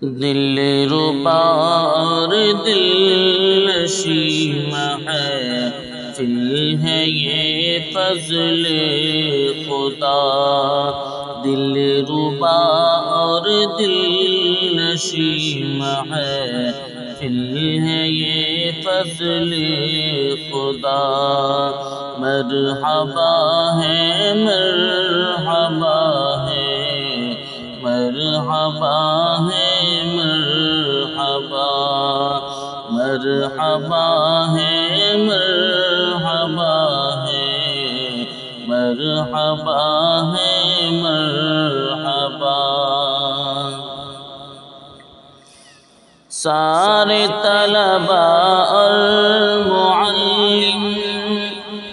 دل ربا اور دل نشیم ہے، فل ہے یہ فضل خدا۔ دل ربا اور دل نشیم ہے، فل ہے یہ فضل خدا۔ مرحبا ہے مرحبا ہے، مرحبا ہے مرحبا، مرحبا ہے مرحبا ہے، مرحبا ہے مرحبا۔ سارے طلبا اور معلم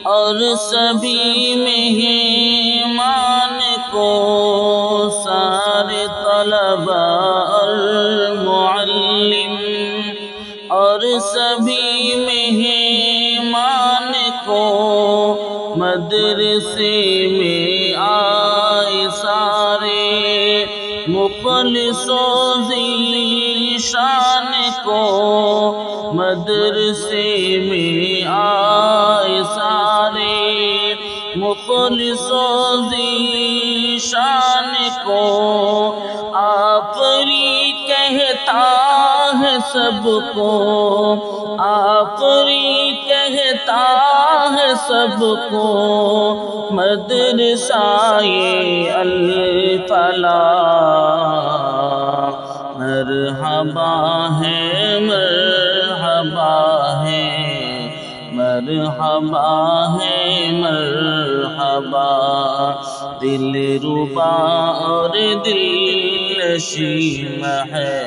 اور سبھی مہمان کو، سارے طلبا اور معلم اور سبھی مہمان کو، مدرسے میں آئے سارے مخلص و ذیشان کو، مدرسے میں آئے سارے مخلص و ذیشان کو۔ آفری کہتا ہے سب کو، آفری کہتا ہے سب کو، مدرسہ الفلاح۔ مرحبا ہے مرحبا ہے، مرحبا ہے مرحبا۔ دل ربا اور دل نشیم ہے،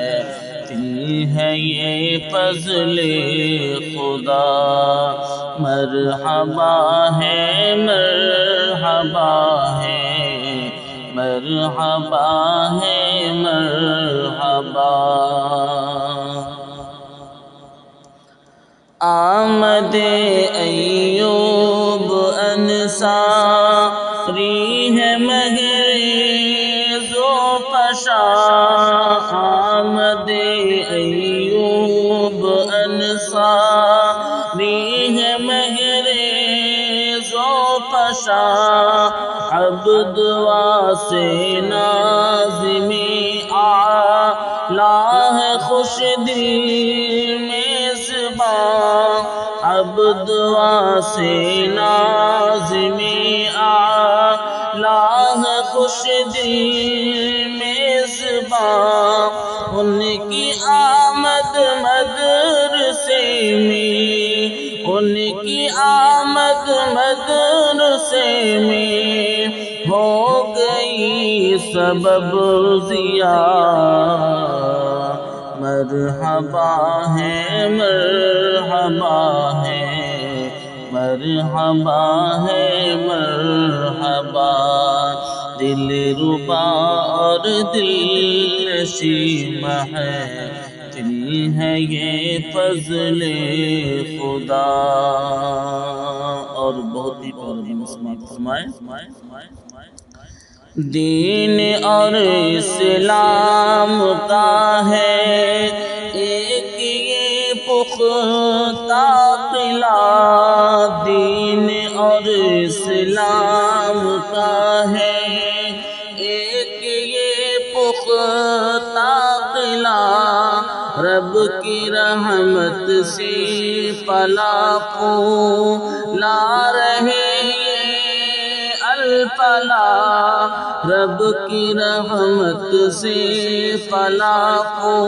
فل ہے یہ فضل خدا۔ مرحبا ہے مرحبا ہے، مرحبا ہے مرحبا۔ آمد ایوب انصاری ہے مہر ذوالفشا، آمد ایوب انصاری ہے مہر ذوالفشا۔ عبد واسع ناظم اعلیٰ ہے خوش دل میزباں، عبد واسع ناظم اعلیٰ ہے خوش دل میزباں۔ ان کی آمد مدرسے میں، ان کی آمد مدرسے میں ہو گئی سبب ضیا۔ مرحبا ہے مرحبا ہے، مرحبا ہے مرحبا۔ دل ربا اور دل نشیم ہے، فل ہے یہ فضل خدا۔ اور بہت ہی فرمائے، دین اور اسلام کا ہے ایک یہ پختہ قلعہ، دین اور اسلام کا ہے ایک یہ پختہ قلعہ۔ رب کی رحمت سے فلاح کو لا رہے الفلاح، رب کی رحمت سے فلاح کو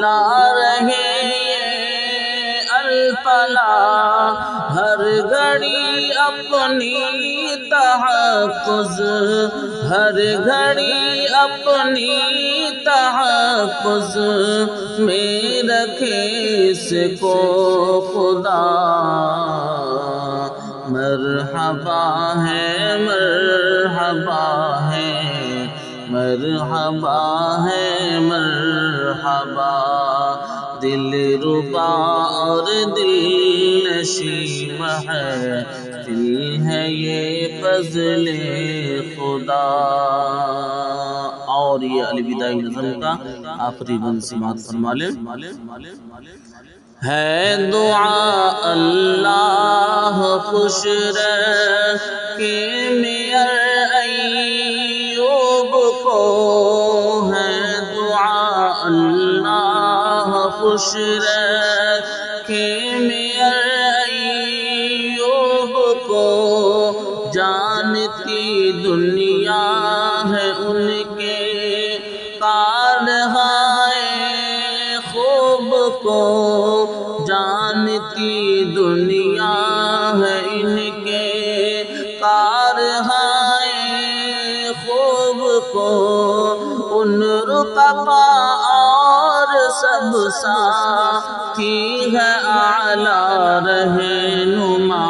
لا رہے الفلاح۔ ہر گھڑی اپنی تحفظ، ہر گھڑی اپنی تحفظ میں رکھے اس کو خدا۔ مرحبا ہے مرحبا ہے، مرحبا ہے مرحبا۔ دل ربا اور دل نشیم ہے، فل ہے یہ فضل خدا۔ اور اور یہ الوداعی نظم کا آخری بند سماعت فرما لیں۔ ہے دعا اللہ خوش رکھے میاں ایوب کو، ہے دعا اللہ خوش رکھے میاں ایوب کو، جانتی دنیا ہے ان کے کارہائے خوب کو، جانتی دنیا ہے ان کے کارہائے خوب کو، ان رقبا اور سب ساتھی ہے اعلیٰ رہنما،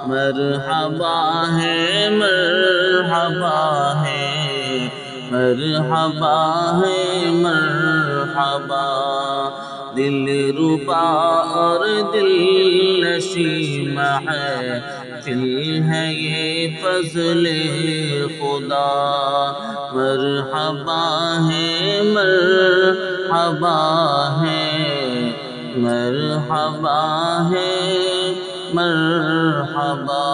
مرحبا ہے مرحبا ہے مرحبا ہے مرحبا، دل ربا اور دل نشین محفل ہے یہ فضل خدا، مرحبا ہے مرحبا ہے مرحبا ہے مرحبا۔